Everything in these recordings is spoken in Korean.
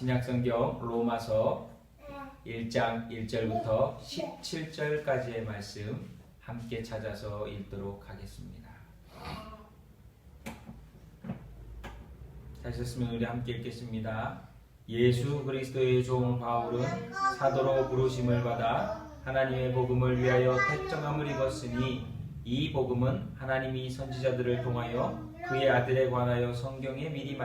신약성경 로마서 1장 1절부터 17절까지의 말씀 함께 찾아서 읽도록 하겠습니다. 잘 썼으면 우리 함께 읽겠습니다. 예수 그리스도의 종 바울은 사도로 부르심을 받아 하나님의 복음을 위하여 택정함을 입었으니 이 복음은 하나님이 선지자들을 통하여 그의 아들에 관하여 성경에 미리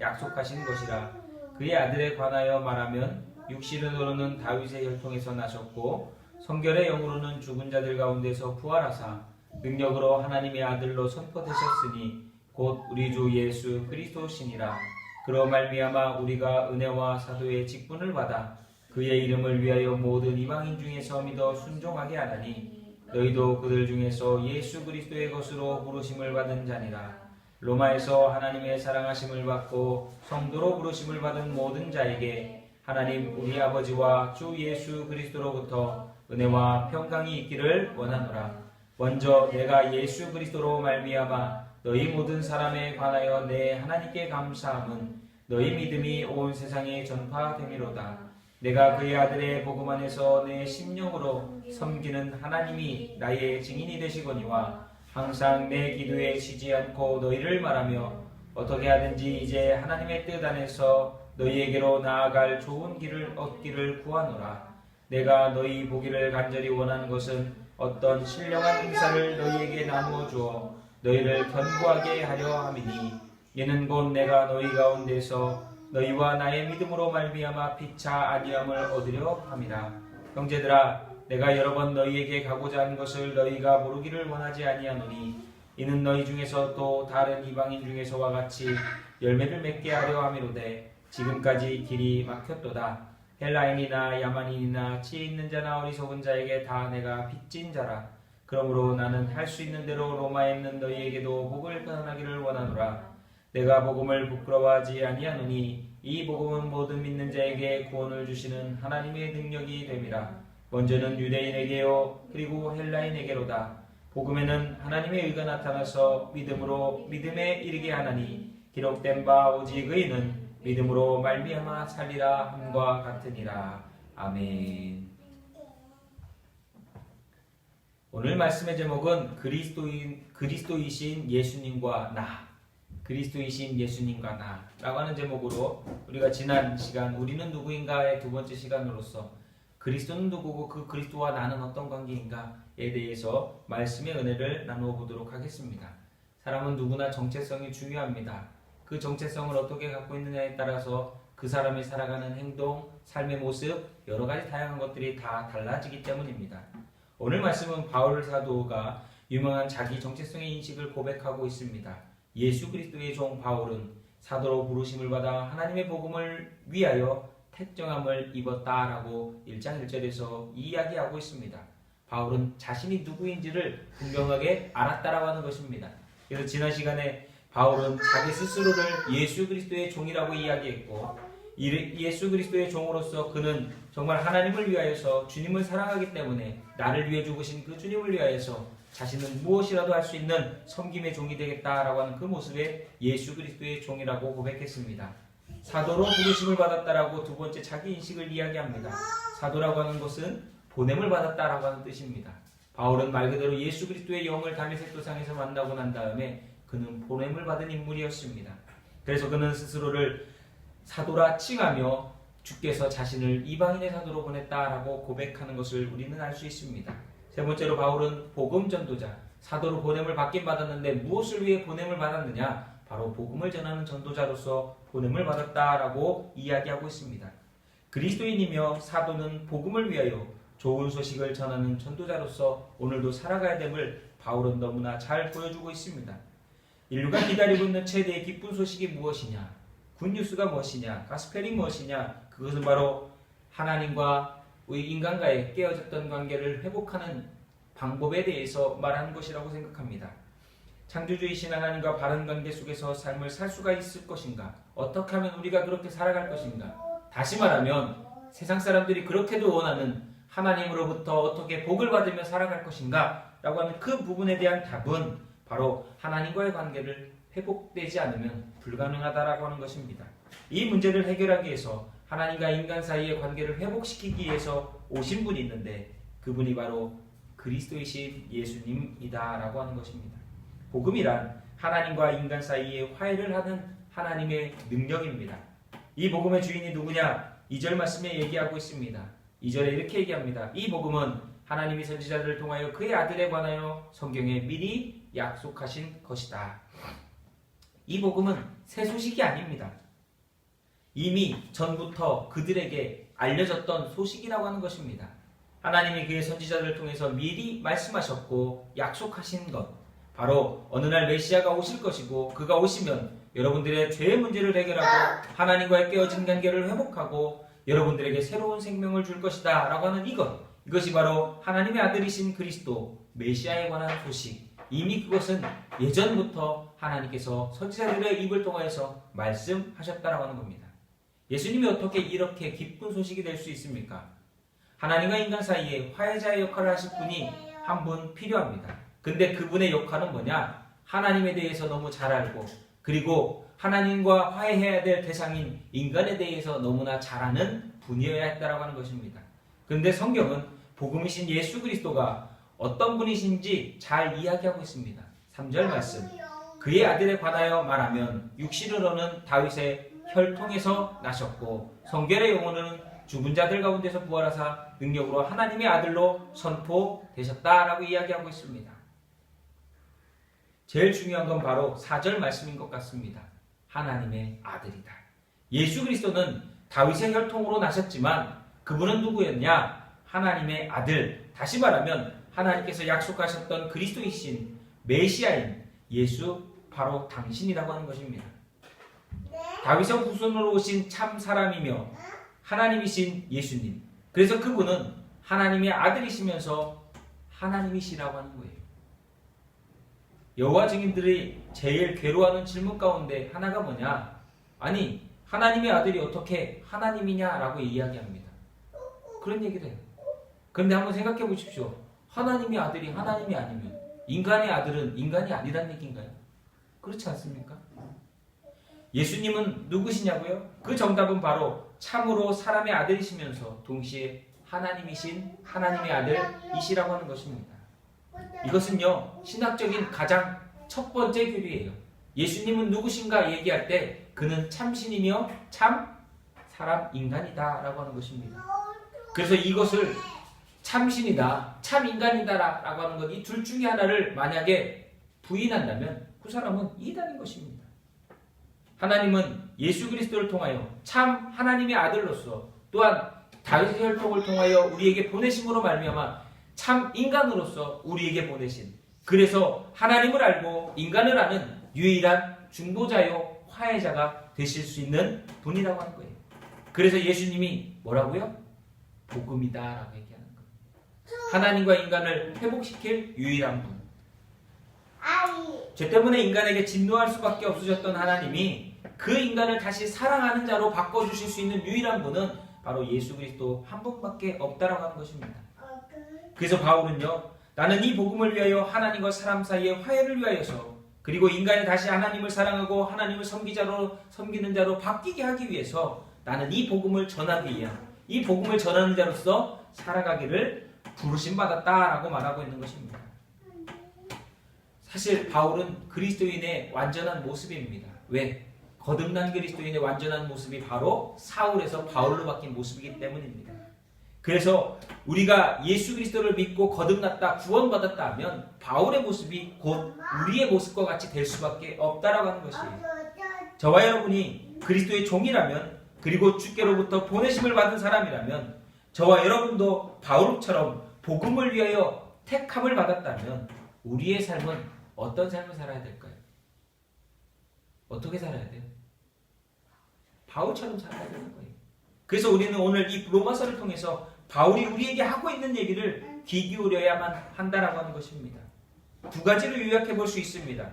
약속하신 것이라. 그의 아들에 관하여 말하면 육신으로는 다윗의 혈통에서 나셨고 성결의 영으로는 죽은 자들 가운데서 부활하사 능력으로 하나님의 아들로 선포되셨으니 곧 우리 주 예수 그리스도시니라. 그로 말미암아 우리가 은혜와 사도의 직분을 받아 그의 이름을 위하여 모든 이방인 중에서 믿어 순종하게 하나니 너희도 그들 중에서 예수 그리스도의 것으로 부르심을 받은 자니라. 로마에서 하나님의 사랑하심을 받고 성도로 부르심을 받은 모든 자에게 하나님 우리 아버지와 주 예수 그리스도로부터 은혜와 평강이 있기를 원하노라. 먼저 내가 예수 그리스도로 말미암아 너희 모든 사람에 관하여 내 하나님께 감사함은 너희 믿음이 온 세상에 전파됨이로다. 내가 그의 아들의 복음 안에서 내 심령으로 섬기는 하나님이 나의 증인이 되시거니와 항상 내 기도에 쉬지 않고 너희를 말하며 어떻게 하든지 이제 하나님의 뜻 안에서 너희에게로 나아갈 좋은 길을 얻기를 구하노라. 내가 너희 보기를 간절히 원하는 것은 어떤 신령한 은사를 너희에게 나누어 주어 너희를 견고하게 하려 함이니 이는 곧 내가 너희 가운데서 너희와 나의 믿음으로 말미암아 피차 아니함을 얻으려 함이라. 형제들아, 내가 여러 번 너희에게 가고자 한 것을 너희가 모르기를 원하지 아니하노니 이는 너희 중에서 또 다른 이방인 중에서와 같이 열매를 맺게 하려 함이로되 지금까지 길이 막혔도다. 헬라인이나 야만인이나 지혜 있는 자나 어리석은 자에게 다 내가 빚진 자라. 그러므로 나는 할 수 있는 대로 로마에 있는 너희에게도 복을 전하기를 원하노라. 내가 복음을 부끄러워하지 아니하노니 이 복음은 모든 믿는 자에게 구원을 주시는 하나님의 능력이 됨이라. 먼저는 유대인에게요 그리고 헬라인에게로다. 복음에는 하나님의 의가 나타나서 믿음으로 믿음에 이르게 하나니 기록된 바 오직 의인은 믿음으로 말미암아 살리라 함과 같으니라. 아멘. 오늘 말씀의 제목은 그리스도이신 예수님과 나, 그리스도이신 예수님과 나라고 하는 제목으로 우리가 지난 시간 우리는 누구인가의 두 번째 시간으로서 그리스도는 누구고 그 그리스도와 나는 어떤 관계인가에 대해서 말씀의 은혜를 나누어 보도록 하겠습니다. 사람은 누구나 정체성이 중요합니다. 그 정체성을 어떻게 갖고 있느냐에 따라서 그 사람이 살아가는 행동, 삶의 모습, 여러 가지 다양한 것들이 다 달라지기 때문입니다. 오늘 말씀은 바울 사도가 유명한 자기 정체성의 인식을 고백하고 있습니다. 예수 그리스도의 종 바울은 사도로 부르심을 받아 하나님의 복음을 위하여 택정함을 입었다라고 1장 1절에서 이야기하고 있습니다. 바울은 자신이 누구인지를 분명하게 알았다라고 하는 것입니다. 그래서 지난 시간에 바울은 자기 스스로를 예수 그리스도의 종이라고 이야기했고 예수 그리스도의 종으로서 그는 정말 하나님을 위하여서 주님을 사랑하기 때문에 나를 위해 죽으신 그 주님을 위하여서 자신은 무엇이라도 할 수 있는 섬김의 종이 되겠다라고 하는 그 모습에 예수 그리스도의 종이라고 고백했습니다. 사도로 부르심을 받았다라고 두 번째 자기 인식을 이야기합니다. 사도라고 하는 것은 보냄을 받았다라고 하는 뜻입니다. 바울은 말 그대로 예수 그리스도의 영을 다메섹 도상에서 만나고 난 다음에 그는 보냄을 받은 인물이었습니다. 그래서 그는 스스로를 사도라 칭하며 주께서 자신을 이방인의 사도로 보냈다라고 고백하는 것을 우리는 알 수 있습니다. 세 번째로 바울은 복음 전도자, 사도로 보냄을 받긴 받았는데 무엇을 위해 보냄을 받았느냐? 바로 복음을 전하는 전도자로서 보냄을 받았다라고 이야기하고 있습니다. 그리스도인이며 사도는 복음을 위하여 좋은 소식을 전하는 전도자로서 오늘도 살아가야 됨을 바울은 너무나 잘 보여주고 있습니다. 인류가 기다리고 있는 최대의 기쁜 소식이 무엇이냐? 굿뉴스가 무엇이냐? 가스펠이 무엇이냐? 그것은 바로 하나님과 우리 인간과의 깨어졌던 관계를 회복하는 방법에 대해서 말하는 것이라고 생각합니다. 창조주이신 하나님과 바른 관계 속에서 삶을 살 수가 있을 것인가? 어떻게 하면 우리가 그렇게 살아갈 것인가? 다시 말하면 세상 사람들이 그렇게도 원하는 하나님으로부터 어떻게 복을 받으며 살아갈 것인가? 라고 하는 그 부분에 대한 답은 바로 하나님과의 관계를 회복되지 않으면 불가능하다라고 하는 것입니다. 이 문제를 해결하기 위해서 하나님과 인간 사이의 관계를 회복시키기 위해서 오신 분이 있는데 그분이 바로 그리스도이신 예수님이다라고 하는 것입니다. 복음이란 하나님과 인간 사이에 화해를 하는 하나님의 능력입니다. 이 복음의 주인이 누구냐? 2절 말씀에 얘기하고 있습니다. 2절에 이렇게 얘기합니다. 이 복음은 하나님이 선지자들을 통하여 그의 아들에 관하여 성경에 미리 약속하신 것이다. 이 복음은 새 소식이 아닙니다. 이미 전부터 그들에게 알려졌던 소식이라고 하는 것입니다. 하나님이 그의 선지자들을 통해서 미리 말씀하셨고 약속하신 것, 바로 어느 날 메시아가 오실 것이고 그가 오시면 여러분들의 죄의 문제를 해결하고 하나님과의 깨어진 관계를 회복하고 여러분들에게 새로운 생명을 줄 것이다 라고 하는 이것이 바로 하나님의 아들이신 그리스도 메시아에 관한 소식. 이미 그것은 예전부터 하나님께서 선지자들의 입을 통하여서 말씀하셨다라고 하는 겁니다. 예수님이 어떻게 이렇게 기쁜 소식이 될 수 있습니까? 하나님과 인간 사이에 화해자의 역할을 하실 분이 한 분 필요합니다. 근데 그분의 역할은 뭐냐? 하나님에 대해서 너무 잘 알고 그리고 하나님과 화해해야 될 대상인 인간에 대해서 너무나 잘 아는 분이어야 했다라고 하는 것입니다. 그런데 성경은 복음이신 예수 그리스도가 어떤 분이신지 잘 이야기하고 있습니다. 3절 말씀. 그의 아들에 관하여 말하면 육신으로는 다윗의 혈통에서 나셨고 성결의 영혼은 죽은 자들 가운데서 부활하사 능력으로 하나님의 아들로 선포되셨다라고 이야기하고 있습니다. 제일 중요한 건 바로 4절 말씀인 것 같습니다. 하나님의 아들이다. 예수 그리스도는 다윗의 혈통으로 나셨지만 그분은 누구였냐? 하나님의 아들. 다시 말하면 하나님께서 약속하셨던 그리스도이신 메시아인 예수 바로 당신이라고 하는 것입니다. 다윗의 후손으로 오신 참 사람이며 하나님이신 예수님. 그래서 그분은 하나님의 아들이시면서 하나님이시라고 하는 거예요. 여호와 증인들이 제일 괴로워하는 질문 가운데 하나가 뭐냐? 아니, 하나님의 아들이 어떻게 하나님이냐라고 이야기합니다. 그런 얘기를 해요. 그런데 한번 생각해 보십시오. 하나님의 아들이 하나님이 아니면 인간의 아들은 인간이 아니란 얘기인가요? 그렇지 않습니까? 예수님은 누구시냐고요? 그 정답은 바로 참으로 사람의 아들이시면서 동시에 하나님이신 하나님의 아들이시라고 하는 것입니다. 이것은요, 신학적인 가장 첫 번째 교리예요. 예수님은 누구신가 얘기할 때 그는 참신이며 참 사람 인간이다 라고 하는 것입니다. 그래서 이것을 참신이다, 참 인간이다 라고 하는 것, 이 둘 중에 하나를 만약에 부인한다면 그 사람은 이단인 것입니다. 하나님은 예수 그리스도를 통하여 참 하나님의 아들로서 또한 다윗의 혈통을 통하여 우리에게 보내심으로 말미암아 참 인간으로서 우리에게 보내신, 그래서 하나님을 알고 인간을 아는 유일한 중보자요 화해자가 되실 수 있는 분이라고 하는 거예요. 그래서 예수님이 뭐라고요? 복음이다 라고 얘기하는 거예요. 하나님과 인간을 회복시킬 유일한 분. 죄 때문에 인간에게 진노할 수밖에 없으셨던 하나님이 그 인간을 다시 사랑하는 자로 바꿔주실 수 있는 유일한 분은 바로 예수 그리스도 한 분밖에 없다라고 하는 것입니다. 그래서 바울은요, 나는 이 복음을 위하여 하나님과 사람 사이의 화해를 위하여서 그리고 인간이 다시 하나님을 사랑하고 하나님을 섬기는 자로 바뀌게 하기 위해서 나는 이 복음을 전하기 위한, 이 복음을 전하는 자로서 살아가기를 부르심받았다라고 말하고 있는 것입니다. 사실 바울은 그리스도인의 완전한 모습입니다. 왜? 거듭난 그리스도인의 완전한 모습이 바로 사울에서 바울로 바뀐 모습이기 때문입니다. 그래서 우리가 예수 그리스도를 믿고 거듭났다, 구원받았다 하면 바울의 모습이 곧 우리의 모습과 같이 될 수밖에 없다라고 하는 것이에요. 저와 여러분이 그리스도의 종이라면, 그리고 주께로부터 보내심을 받은 사람이라면, 저와 여러분도 바울처럼 복음을 위하여 택함을 받았다면 우리의 삶은 어떤 삶을 살아야 될까요? 어떻게 살아야 돼요? 바울처럼 살아야 되는 거예요. 그래서 우리는 오늘 이 로마서를 통해서 바울이 우리에게 하고 있는 얘기를 귀 기울여야만 한다라고 하는 것입니다. 두 가지를 요약해 볼 수 있습니다.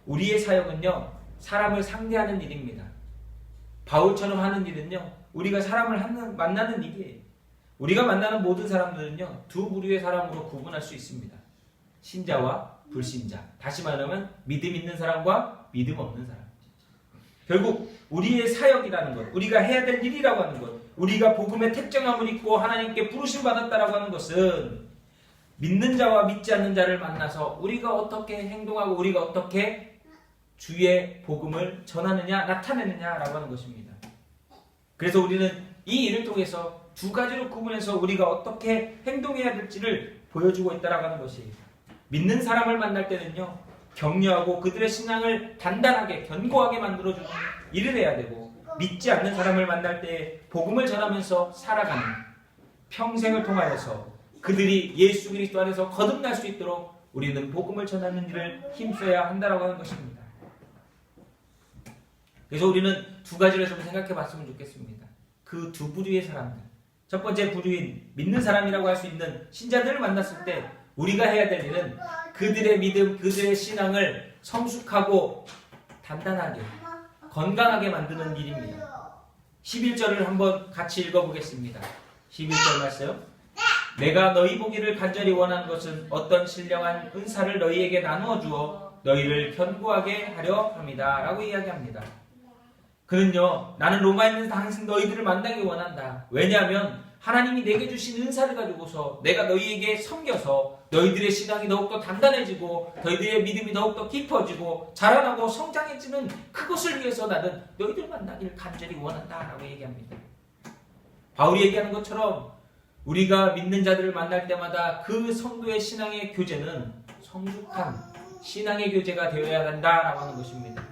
우리의 사역은요, 사람을 상대하는 일입니다. 바울처럼 하는 일은요, 우리가 사람을 만나는 일이에요. 우리가 만나는 모든 사람들은요, 두 부류의 사람으로 구분할 수 있습니다. 신자와 불신자. 다시 말하면 믿음 있는 사람과 믿음 없는 사람. 결국 우리의 사역이라는 것, 우리가 해야 될 일이라고 하는 것, 우리가 복음의 택정함을 입고 하나님께 부르심 받았다라고 하는 것은 믿는 자와 믿지 않는 자를 만나서 우리가 어떻게 행동하고 우리가 어떻게 주의 복음을 전하느냐, 나타내느냐라고 하는 것입니다. 그래서 우리는 이 일을 통해서 두 가지로 구분해서 우리가 어떻게 행동해야 될지를 보여주고 있다라고 하는 것이에요. 믿는 사람을 만날 때는요, 격려하고 그들의 신앙을 단단하게 견고하게 만들어주는 일을 해야 되고, 믿지 않는 사람을 만날 때 복음을 전하면서 살아가는 평생을 통하여서 그들이 예수 그리스도 안에서 거듭날 수 있도록 우리는 복음을 전하는 일을 힘써야 한다라고 하는 것입니다. 그래서 우리는 두 가지를 좀 생각해 봤으면 좋겠습니다. 그 두 부류의 사람들, 첫 번째 부류인 믿는 사람이라고 할 수 있는 신자들을 만났을 때 우리가 해야 될 일은 그들의 믿음, 그들의 신앙을 성숙하고 단단하게, 건강하게 만드는 일입니다. 11절을 한번 같이 읽어보겠습니다. 11절 말씀. 내가 너희 보기를 간절히 원하는 것은 어떤 신령한 은사를 너희에게 나누어 주어 너희를 견고하게 하려 합니다. 라고 이야기합니다. 그는요, 나는 로마에 있는 당신 너희들을 만나기 원한다. 왜냐하면 하나님이 내게 주신 은사를 가지고서 내가 너희에게 섬겨서 너희들의 신앙이 더욱더 단단해지고 너희들의 믿음이 더욱더 깊어지고 자라나고 성장해지는 그것을 위해서 나는 너희들 만나기를 간절히 원한다 라고 얘기합니다. 바울이 얘기하는 것처럼 우리가 믿는 자들을 만날 때마다 그 성도의 신앙의 교제는 성숙한 신앙의 교제가 되어야 한다라고 하는 것입니다.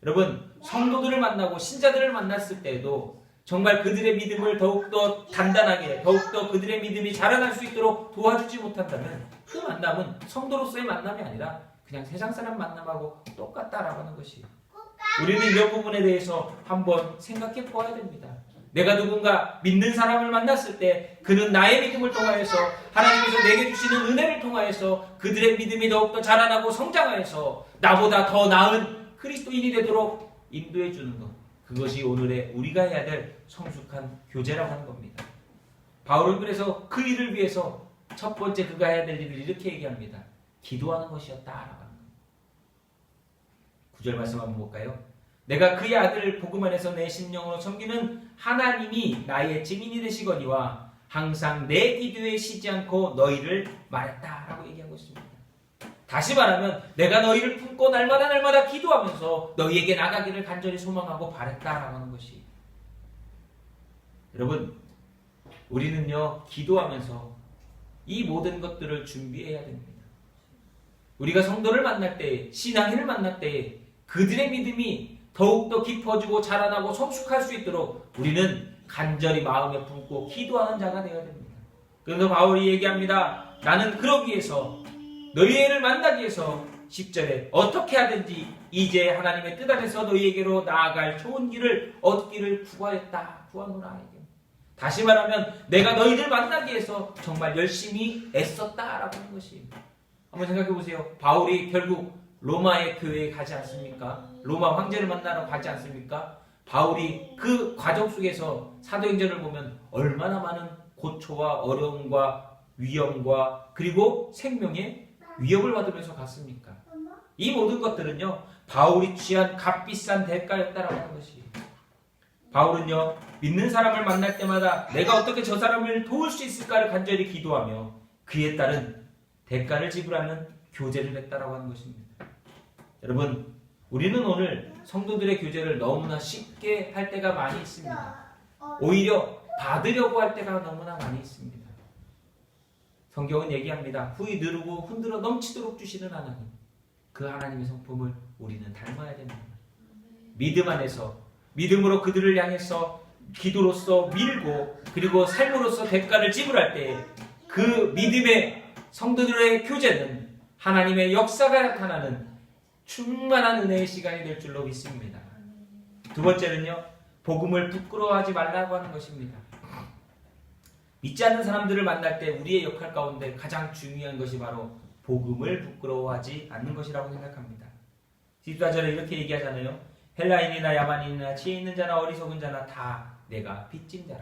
여러분, 성도들을 만나고 신자들을 만났을 때에도 정말 그들의 믿음을 더욱더 단단하게, 더욱더 그들의 믿음이 자라날 수 있도록 도와주지 못한다면 그 만남은 성도로서의 만남이 아니라 그냥 세상 사람 만남하고 똑같다라고 하는 것이에요. 우리는 이 부분에 대해서 한번 생각해 보아야 됩니다. 내가 누군가 믿는 사람을 만났을 때 그는 나의 믿음을 통하여서 하나님께서 내게 주시는 은혜를 통하여서 그들의 믿음이 더욱더 자라나고 성장하여서 나보다 더 나은 그리스도인이 되도록 인도해 주는 것, 그것이 오늘의 우리가 해야 될 성숙한 교제라고 하는 겁니다. 바울은 그래서 그 일을 위해서 첫 번째 그가 해야 될 일을 이렇게 얘기합니다. 기도하는 것이었다라고 하는 겁니다. 9절 말씀 한번 볼까요? 내가 그의 아들 복음 안에서 내 심령으로 섬기는 하나님이 나의 증인이 되시거니와 항상 내 기도에 쉬지 않고 너희를 말했다라고 얘기하고 있습니다. 다시 말하면 내가 너희를 품고 날마다 기도하면서 너희에게 나가기를 간절히 소망하고 바랬다라고 하는 것이. 여러분, 우리는요, 기도하면서 이 모든 것들을 준비해야 됩니다. 우리가 성도를 만날 때, 신앙인을 만날 때 그들의 믿음이 더욱더 깊어지고 자라나고 성숙할 수 있도록 우리는 간절히 마음에 품고 기도하는 자가 되어야 됩니다. 그래서 바울이 얘기합니다. 나는 그러기 위해서 너희를 만나기 위해서 10절에 어떻게 하든지 이제 하나님의 뜻 안에서 너희에게로 나아갈 좋은 길을 얻기를 구하노라. 다시 말하면 내가 너희를 만나기 위해서 정말 열심히 애썼다라고 하는 것입니다. 한번 생각해 보세요. 바울이 결국 로마의 교회에 가지 않습니까? 로마 황제를 만나러 가지 않습니까? 바울이 그 과정 속에서 사도행전을 보면 얼마나 많은 고초와 어려움과 위험과 그리고 생명의 위협을 받으면서 갔습니까? 이 모든 것들은요, 바울이 취한 값비싼 대가였다라고 하는 것이. 바울은요, 믿는 사람을 만날 때마다 내가 어떻게 저 사람을 도울 수 있을까를 간절히 기도하며 그에 따른 대가를 지불하는 교제를 했다라고 하는 것입니다. 여러분, 우리는 오늘 성도들의 교제를 너무나 쉽게 할 때가 많이 있습니다. 오히려 받으려고 할 때가 너무나 많이 있습니다. 성경은 얘기합니다. 후히 누르고 흔들어 넘치도록 주시는 하나님, 그 하나님의 성품을 우리는 닮아야 됩니다. 믿음 안에서, 믿음으로 그들을 향해서 기도로서 밀고 그리고 삶으로서 대가를 지불할 때 그 믿음의 성도들의 교제는 하나님의 역사가 나타나는 충만한 은혜의 시간이 될 줄로 믿습니다. 두 번째는요, 복음을 부끄러워하지 말라고 하는 것입니다. 믿지 않는 사람들을 만날 때 우리의 역할 가운데 가장 중요한 것이 바로 복음을 부끄러워하지 않는 것이라고 생각합니다. 14절에 이렇게 얘기하잖아요. 헬라인이나 야만인이나 지혜 있는 자나 어리석은 자나 다 내가 빚진 자라.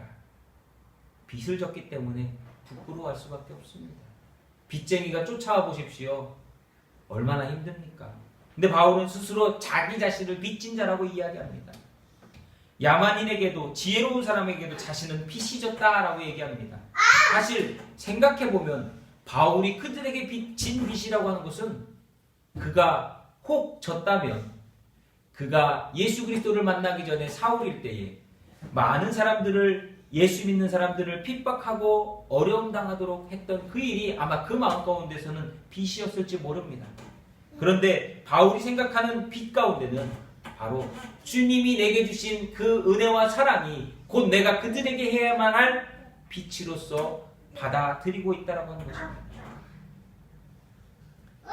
빚을 졌기 때문에 부끄러워할 수밖에 없습니다. 빚쟁이가 쫓아와 보십시오. 얼마나 힘듭니까? 근데 바울은 스스로 자기 자신을 빚진 자라고 이야기합니다. 야만인에게도 지혜로운 사람에게도 자신은 빚이 졌다라고 얘기합니다. 사실 생각해보면 바울이 그들에게 빚진 빚이라고 하는 것은 그가 혹 졌다면 그가 예수 그리스도를 만나기 전에 사울일 때에 많은 사람들을 예수 믿는 사람들을 핍박하고 어려움 당하도록 했던 그 일이 아마 그 마음 가운데서는 빚이었을지 모릅니다. 그런데 바울이 생각하는 빚 가운데는 바로 주님이 내게 주신 그 은혜와 사랑이 곧 내가 그들에게 해야만 할 빚으로서 받아들이고 있다라고 하는 것입니다.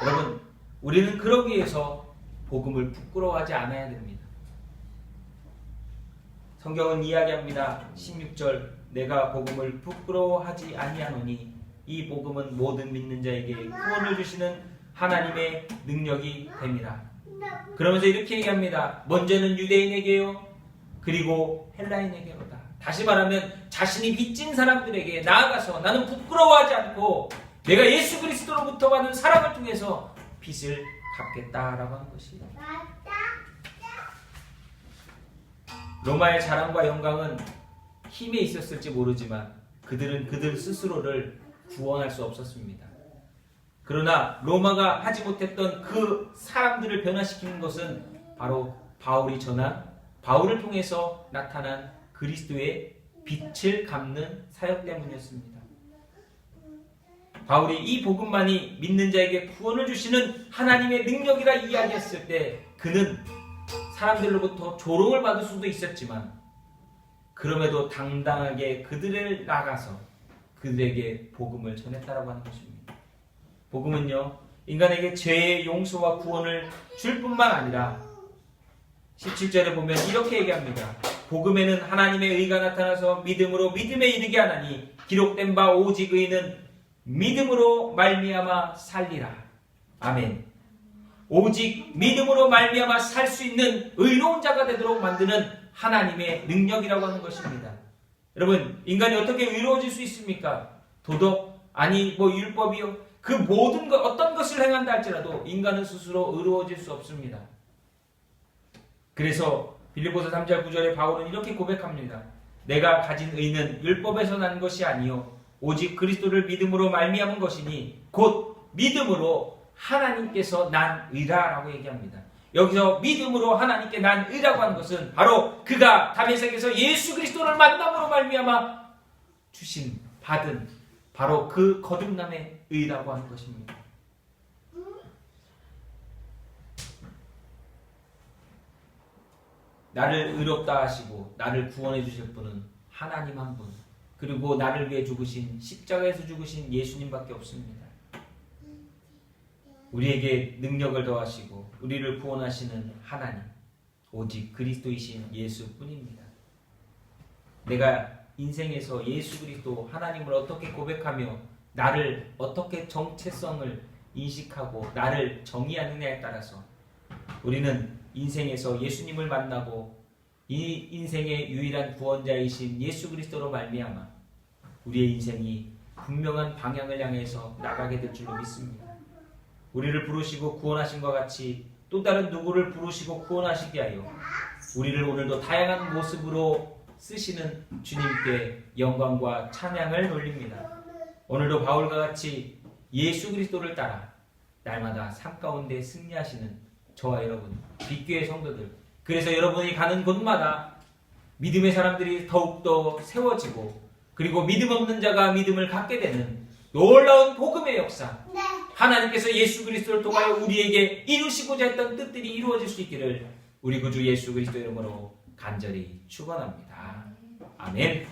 여러분, 우리는 그러기 위해서 복음을 부끄러워하지 않아야 됩니다. 성경은 이야기합니다. 16절 내가 복음을 부끄러워하지 아니하노니 이 복음은 모든 믿는 자에게 구원을 주시는 하나님의 능력이 됨이라. 그러면서 이렇게 얘기합니다. 먼저는 유대인에게요 그리고 헬라인에게로다. 다시 말하면 자신이 빚진 사람들에게 나아가서 나는 부끄러워하지 않고 내가 예수 그리스도로부터 받은 사랑을 통해서 빚을 갚겠다라고 하는 것이에요. 로마의 자랑과 영광은 힘에 있었을지 모르지만 그들은 그들 스스로를 구원할 수 없었습니다. 그러나 로마가 하지 못했던 그 사람들을 변화시키는 것은 바로 바울이 전한 바울을 통해서 나타난 그리스도의 빛을 갚는 사역 때문이었습니다. 바울이 이 복음만이 믿는 자에게 구원을 주시는 하나님의 능력이라 이야기했을 때 그는 사람들로부터 조롱을 받을 수도 있었지만 그럼에도 당당하게 그들을 나가서 그들에게 복음을 전했다라고 하는 것입니다. 복음은요 인간에게 죄의 용서와 구원을 줄 뿐만 아니라 17절에 보면 이렇게 얘기합니다. 복음에는 하나님의 의가 나타나서 믿음으로 믿음에 이르게 하나니 기록된 바 오직 의는 믿음으로 말미암아 살리라. 아멘. 오직 믿음으로 말미암아 살 수 있는 의로운 자가 되도록 만드는 하나님의 능력이라고 하는 것입니다. 여러분, 인간이 어떻게 의로워질 수 있습니까? 도덕? 아니 율법이요? 그 모든 것 어떤 것을 행한다 할지라도 인간은 스스로 의로워질 수 없습니다. 그래서 빌립보서 3절 9절에 바울은 이렇게 고백합니다. 내가 가진 의는 율법에서 난 것이 아니요 오직 그리스도를 믿음으로 말미암은 것이니 곧 믿음으로 하나님께서 난 의라라고 얘기합니다. 여기서 믿음으로 하나님께 난 의라고 하는 것은 바로 그가 다메섹에서 예수 그리스도를 만남으로 말미암아 주신 받은 바로 그 거듭남의 의라고 하는 것입니다. 나를 의롭다 하시고 나를 구원해 주실 분은 하나님 한 분, 그리고 나를 위해 죽으신 십자가에서 죽으신 예수님밖에 없습니다. 우리에게 능력을 더하시고 우리를 구원하시는 하나님, 오직 그리스도이신 예수뿐입니다. 내가 인생에서 예수 그리스도 하나님을 어떻게 고백하며 나를 어떻게 정체성을 인식하고 나를 정의하느냐에 따라서 우리는 인생에서 예수님을 만나고 이 인생의 유일한 구원자이신 예수 그리스도로 말미암아 우리의 인생이 분명한 방향을 향해서 나가게 될 줄로 믿습니다. 우리를 부르시고 구원하신 것 같이 또 다른 누구를 부르시고 구원하시게 하여 우리를 오늘도 다양한 모습으로 쓰시는 주님께 영광과 찬양을 돌립니다. 오늘도 바울과 같이 예수 그리스도를 따라 날마다 삶 가운데 승리하시는 저와 여러분, 빛교회 성도들, 그래서 여러분이 가는 곳마다 믿음의 사람들이 더욱더 세워지고 그리고 믿음 없는 자가 믿음을 갖게 되는 놀라운 복음의 역사, 하나님께서 예수 그리스도를 통하여 우리에게 이루시고자 했던 뜻들이 이루어질 수 있기를 우리 구주 예수 그리스도 이름으로 간절히 축원합니다. 아멘.